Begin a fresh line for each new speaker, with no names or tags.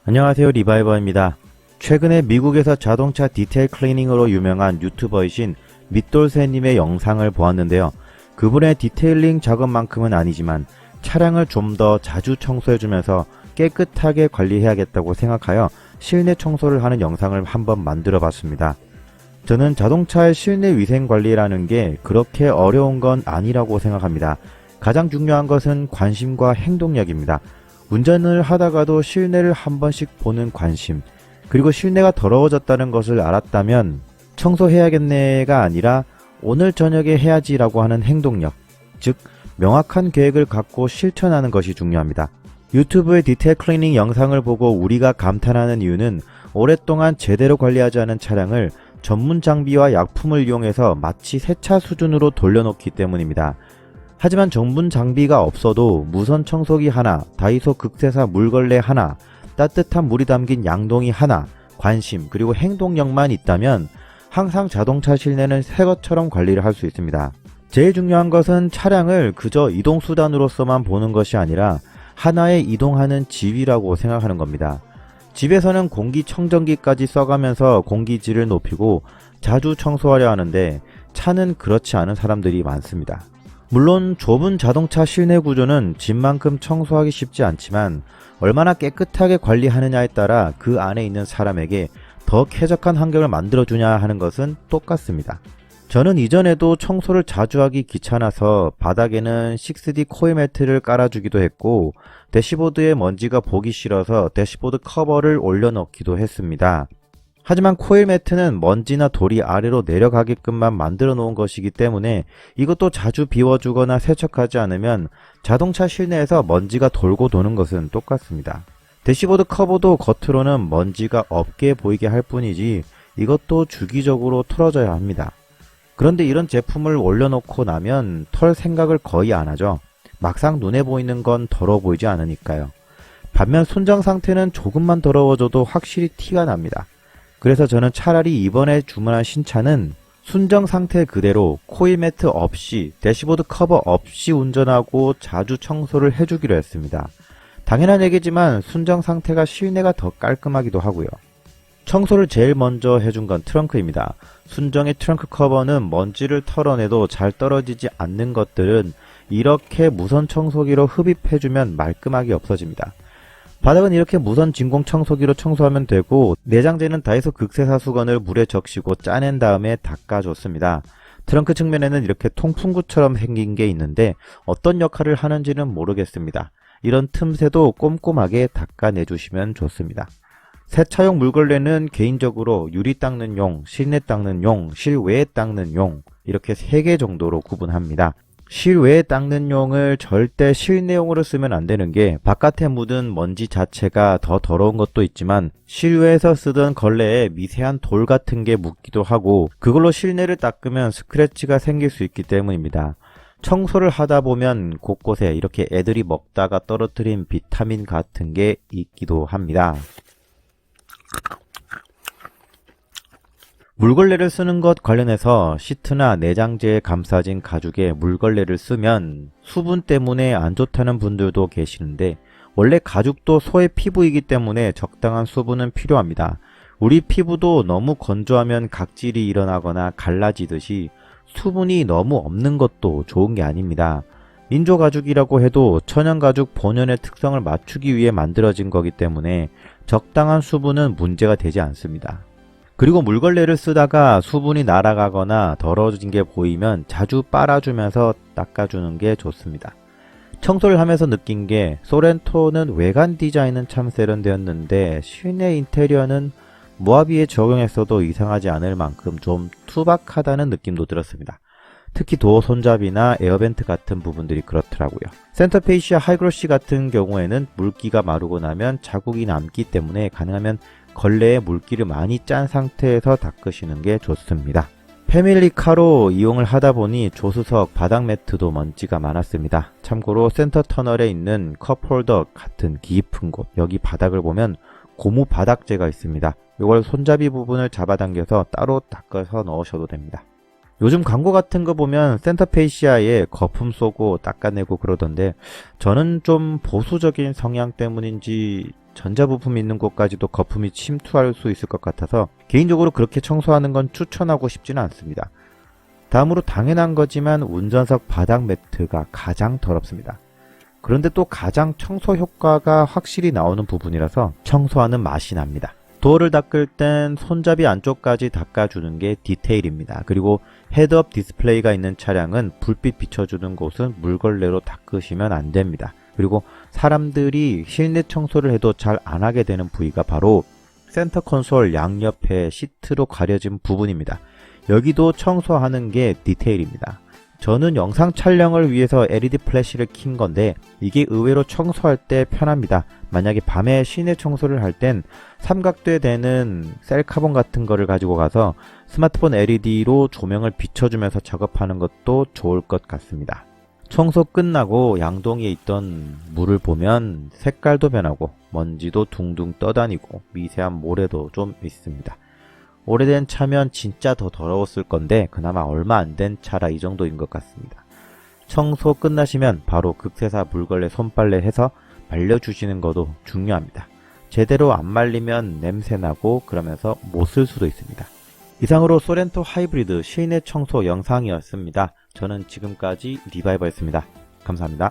안녕하세요, 리바이버입니다. 최근에 미국에서 자동차 디테일 클리닝으로 유명한 유튜버이신 밑돌새님의 영상을 보았는데요. 그분의 디테일링 작업만큼은 아니지만 차량을 좀 더 자주 청소해주면서 깨끗하게 관리해야겠다고 생각하여 실내 청소를 하는 영상을 한번 만들어 봤습니다. 저는 자동차의 실내 위생 관리라는 게 그렇게 어려운 건 아니라고 생각합니다. 가장 중요한 것은 관심과 행동력입니다. 운전을 하다가도 실내를 한 번씩 보는 관심, 그리고 실내가 더러워졌다는 것을 알았다면 청소해야겠네가 아니라 오늘 저녁에 해야지라고 하는 행동력, 즉 명확한 계획을 갖고 실천하는 것이 중요합니다. 유튜브의 디테일 클리닝 영상을 보고 우리가 감탄하는 이유는 오랫동안 제대로 관리하지 않은 차량을 전문 장비와 약품을 이용해서 마치 새차 수준으로 돌려놓기 때문입니다. 하지만 전문 장비가 없어도 무선 청소기 하나, 다이소 극세사 물걸레 하나, 따뜻한 물이 담긴 양동이 하나, 관심 그리고 행동력만 있다면 항상 자동차 실내는 새 것처럼 관리를 할 수 있습니다. 제일 중요한 것은 차량을 그저 이동수단으로서만 보는 것이 아니라 하나의 이동하는 집이라고 생각하는 겁니다. 집에서는 공기청정기까지 써가면서 공기질을 높이고 자주 청소하려 하는데 차는 그렇지 않은 사람들이 많습니다. 물론 좁은 자동차 실내 구조는 집만큼 청소하기 쉽지 않지만 얼마나 깨끗하게 관리하느냐에 따라 그 안에 있는 사람에게 더 쾌적한 환경을 만들어주냐 하는 것은 똑같습니다. 저는 이전에도 청소를 자주 하기 귀찮아서 바닥에는 6D 코일 매트를 깔아주기도 했고 대시보드에 먼지가 보기 싫어서 대시보드 커버를 올려놓기도 했습니다. 하지만 코일 매트는 먼지나 돌이 아래로 내려가게끔만 만들어 놓은 것이기 때문에 이것도 자주 비워주거나 세척하지 않으면 자동차 실내에서 먼지가 돌고 도는 것은 똑같습니다. 대시보드 커버도 겉으로는 먼지가 없게 보이게 할 뿐이지 이것도 주기적으로 털어져야 합니다. 그런데 이런 제품을 올려놓고 나면 털 생각을 거의 안 하죠. 막상 눈에 보이는 건 더러워 보이지 않으니까요. 반면 순정 상태는 조금만 더러워져도 확실히 티가 납니다. 그래서 저는 차라리 이번에 주문한 신차는 순정 상태 그대로 코일 매트 없이 대시보드 커버 없이 운전하고 자주 청소를 해주기로 했습니다. 당연한 얘기지만 순정 상태가 실내가 더 깔끔하기도 하고요. 청소를 제일 먼저 해준 건 트렁크입니다. 순정의 트렁크 커버는 먼지를 털어내도 잘 떨어지지 않는 것들은 이렇게 무선 청소기로 흡입해주면 말끔하게 없어집니다. 바닥은 이렇게 무선 진공 청소기로 청소하면 되고 내장재는 다이소 극세사 수건을 물에 적시고 짜낸 다음에 닦아줬습니다. 트렁크 측면에는 이렇게 통풍구처럼 생긴 게 있는데 어떤 역할을 하는지는 모르겠습니다. 이런 틈새도 꼼꼼하게 닦아내주시면 좋습니다. 세차용 물걸레는 개인적으로 유리 닦는 용, 실내 닦는 용, 실외에 닦는 용 이렇게 3개 정도로 구분합니다. 실외에 닦는 용을 절대 실내용으로 쓰면 안 되는 게 바깥에 묻은 먼지 자체가 더 더러운 것도 있지만 실외에서 쓰던 걸레에 미세한 돌 같은 게 묻기도 하고 그걸로 실내를 닦으면 스크래치가 생길 수 있기 때문입니다. 청소를 하다 보면 곳곳에 이렇게 애들이 먹다가 떨어뜨린 비타민 같은 게 있기도 합니다. 물걸레를 쓰는 것 관련해서 시트나 내장재에 감싸진 가죽에 물걸레를 쓰면 수분 때문에 안 좋다는 분들도 계시는데 원래 가죽도 소의 피부이기 때문에 적당한 수분은 필요합니다. 우리 피부도 너무 건조하면 각질이 일어나거나 갈라지듯이 수분이 너무 없는 것도 좋은 게 아닙니다. 인조가죽이라고 해도 천연가죽 본연의 특성을 맞추기 위해 만들어진 거기 때문에 적당한 수분은 문제가 되지 않습니다. 그리고 물걸레를 쓰다가 수분이 날아가거나 더러워진 게 보이면 자주 빨아주면서 닦아주는 게 좋습니다. 청소를 하면서 느낀 게 소렌토는 외관 디자인은 참 세련되었는데 실내 인테리어는 모하비에 적용했어도 이상하지 않을 만큼 좀 투박하다는 느낌도 들었습니다. 특히 도어 손잡이나 에어벤트 같은 부분들이 그렇더라고요. 센터페이시아 하이그로시 같은 경우에는 물기가 마르고 나면 자국이 남기 때문에 가능하면 걸레에 물기를 많이 짠 상태에서 닦으시는 게 좋습니다. 패밀리카로 이용을 하다 보니 조수석 바닥 매트도 먼지가 많았습니다. 참고로 센터 터널에 있는 컵홀더 같은 깊은 곳, 여기 바닥을 보면 고무 바닥재가 있습니다. 이걸 손잡이 부분을 잡아당겨서 따로 닦아서 넣으셔도 됩니다. 요즘 광고 같은 거 보면 센터페시아에 거품 쏘고 닦아내고 그러던데 저는 좀 보수적인 성향 때문인지 전자부품이 있는 곳까지도 거품이 침투할 수 있을 것 같아서 개인적으로 그렇게 청소하는 건 추천하고 싶지는 않습니다. 다음으로 당연한 거지만 운전석 바닥 매트가 가장 더럽습니다. 그런데 또 가장 청소 효과가 확실히 나오는 부분이라서 청소하는 맛이 납니다. 도어를 닦을 땐 손잡이 안쪽까지 닦아주는 게 디테일입니다. 그리고 헤드업 디스플레이가 있는 차량은 불빛 비춰주는 곳은 물걸레로 닦으시면 안 됩니다. 그리고 사람들이 실내 청소를 해도 잘 안 하게 되는 부위가 바로 센터 콘솔 양옆에 시트로 가려진 부분입니다. 여기도 청소하는 게 디테일입니다. 저는 영상 촬영을 위해서 LED 플래시를 킨 건데 이게 의외로 청소할 때 편합니다. 만약에 밤에 실내 청소를 할 땐 삼각대 되는 셀카본 같은 거를 가지고 가서 스마트폰 LED로 조명을 비춰주면서 작업하는 것도 좋을 것 같습니다. 청소 끝나고 양동이에 있던 물을 보면 색깔도 변하고 먼지도 둥둥 떠다니고 미세한 모래도 좀 있습니다. 오래된 차면 진짜 더 더러웠을 건데 그나마 얼마 안 된 차라 이 정도인 것 같습니다. 청소 끝나시면 바로 극세사 물걸레 손빨래 해서 말려주시는 것도 중요합니다. 제대로 안 말리면 냄새나고 그러면서 못 쓸 수도 있습니다. 이상으로 소렌토 하이브리드 실내 청소 영상이었습니다. 저는 지금까지 리바이버였습니다. 감사합니다.